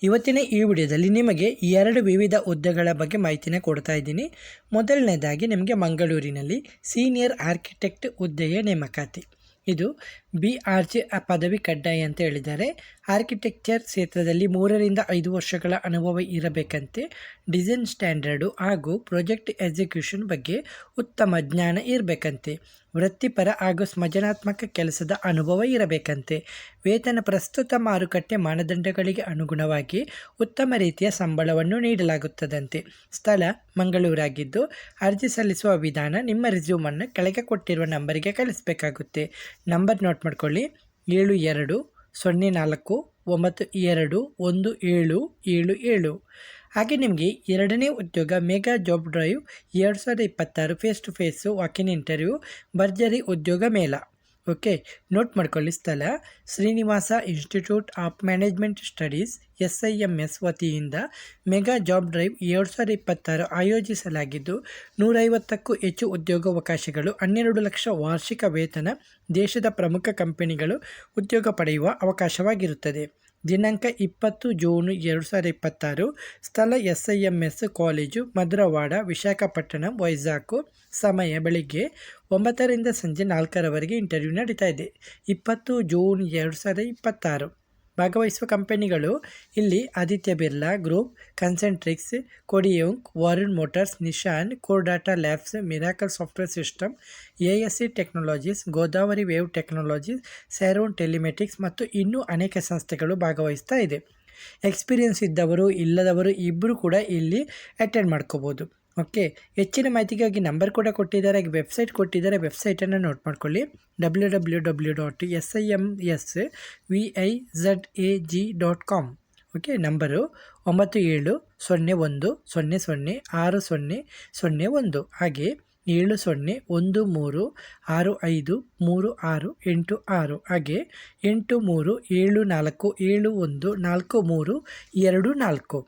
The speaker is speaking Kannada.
ಇವತ್ತಿನ ಈ ವಿಡಿಯೋದಲ್ಲಿ ನಿಮಗೆ 2 ವಿವಿಧ ಹುದ್ದೆಗಳ ಬಗ್ಗೆ ಮಾಹಿತಿನ ಕೊಡ್ತಾ ಇದ್ದೀನಿ. ಮೊದಲನೇದಾಗಿ ನಿಮಗೆ ಮಂಗಳೂರಿನಲ್ಲಿ ಸೀನಿಯರ್ ಆರ್ಕಿಟೆಕ್ಟ್ ಹುದ್ದೆಯ ನೇಮಕಾತಿ. ಇದು BRG ಪದವಿ ಕಡ್ಡಾಯ ಅಂತ ಹೇಳಿದ್ದಾರೆ. ಆರ್ಕಿಟೆಕ್ಚರ್ ಕ್ಷೇತ್ರದಲ್ಲಿ 3 ರಿಂದ 5 ವರ್ಷಗಳ ಅನುಭವ ಇರಬೇಕಂತೆ. ಡಿಸೈನ್ ಸ್ಟ್ಯಾಂಡರ್ಡು ಹಾಗೂ ಪ್ರಾಜೆಕ್ಟ್ ಎಕ್ಸಿಕ್ಯೂಷನ್ ಬಗ್ಗೆ ಉತ್ತಮ ಜ್ಞಾನ ಇರಬೇಕಂತೆ. ವೃತ್ತಿಪರ ಹಾಗೂ ಸೃಜನಾತ್ಮಕ ಕೆಲಸದ ಅನುಭವ ಇರಬೇಕಂತೆ. ವೇತನ ಪ್ರಸ್ತುತ ಮಾರುಕಟ್ಟೆ ಮಾನದಂಡಗಳಿಗೆ ಅನುಗುಣವಾಗಿ ಉತ್ತಮ ರೀತಿಯ ಸಂಬಳವನ್ನು ನೀಡಲಾಗುತ್ತದಂತೆ. ಸ್ಥಳ ಮಂಗಳೂರಾಗಿದ್ದು ಅರ್ಜಿ ಸಲ್ಲಿಸುವ ವಿಧಾನ ನಿಮ್ಮ ರೆಸ್ಯೂಮನ್ನು ಕೆಳಗೆ ಕೊಟ್ಟಿರುವ ನಂಬರಿಗೆ ಕಳಿಸಬೇಕಾಗುತ್ತೆ. ನಂಬರ್ ನೋಟ್ ಮಾಡ್ಕೊಳ್ಳಿ: 7204921777. ಹಾಗೆ ನಿಮಗೆ ಎರಡನೇ ಉದ್ಯೋಗ mega job drive 2026 phase two phase walk in interview ಭರ್ಜರಿ ಉದ್ಯೋಗ ಮೇಳ. ಓಕೆ, ನೋಟ್ ಮಾಡ್ಕೊಳ್ಳಿ. ಸ್ಥಳ Srinivasa institute of management studies SIMS ವತಿಯಿಂದ ಮೆಗಾ ಜಾಬ್ ಡ್ರೈವ್ 2026 ಆಯೋಜಿಸಲಾಗಿದ್ದು 150ಕ್ಕೂ ಹೆಚ್ಚು ಉದ್ಯೋಗಾವಕಾಶಗಳು, 12 ಲಕ್ಷ ವಾರ್ಷಿಕ ವೇತನ, ದೇಶದ ಪ್ರಮುಖ ಕಂಪನಿಗಳು ಉದ್ಯೋಗ ಪಡೆಯುವ ಅವಕಾಶವಾಗಿರುತ್ತದೆ. ದಿನಾಂಕ 20 ಜೂನ್ 2026. ಸ್ಥಳ SIMS ಕಾಲೇಜು, ಮಧುರವಾಡ, ವಿಶಾಖಪಟ್ಟಣಂ, ವೈಜಾಗ್. ಸಮಯ ಬೆಳಿಗ್ಗೆ 9 ರಿಂದ ಸಂಜೆ 4ರವರೆಗೆ ಇಂಟರ್ವ್ಯೂ ನಡೀತಾ ಇದೆ. 20 ಜೂನ್ 2026. ಭಾಗವಹಿಸುವ ಕಂಪನಿಗಳು ಇಲ್ಲಿ Aditya Birla Group, Concentrix, Codeyoung, Warren Motors, Nissan, Core Data Labs, Miracle Software System, ASC Technologies, Godavari Wave Technologies, ಸ್ಯಾರೋನ್ ಟೆಲಿಮೆಟಿಕ್ಸ್ ಮತ್ತು ಇನ್ನೂ ಅನೇಕ ಸಂಸ್ಥೆಗಳು ಭಾಗವಹಿಸ್ತಾ ಇದೆ. ಎಕ್ಸ್ಪೀರಿಯನ್ಸ್ ಇದ್ದವರು ಇಲ್ಲದವರು ಇಬ್ಬರು ಕೂಡ ಇಲ್ಲಿ ಅಟೆಂಡ್ ಮಾಡ್ಕೋಬೋದು. ಓಕೆ, ಹೆಚ್ಚಿನ ಮಾಹಿತಿಗಾಗಿ ನಂಬರ್ ಕೂಡ ಕೊಟ್ಟಿದ್ದಾರೆ, ವೆಬ್ಸೈಟ್ ಕೊಟ್ಟಿದ್ದಾರೆ. ವೆಬ್ಸೈಟನ್ನು ನೋಟ್ ಮಾಡ್ಕೊಳ್ಳಿ: www.simvizag.com. ಓಕೆ, ನಂಬರು 9701006001, ಹಾಗೆ 7013653686, ಹಾಗೆ 8374714324.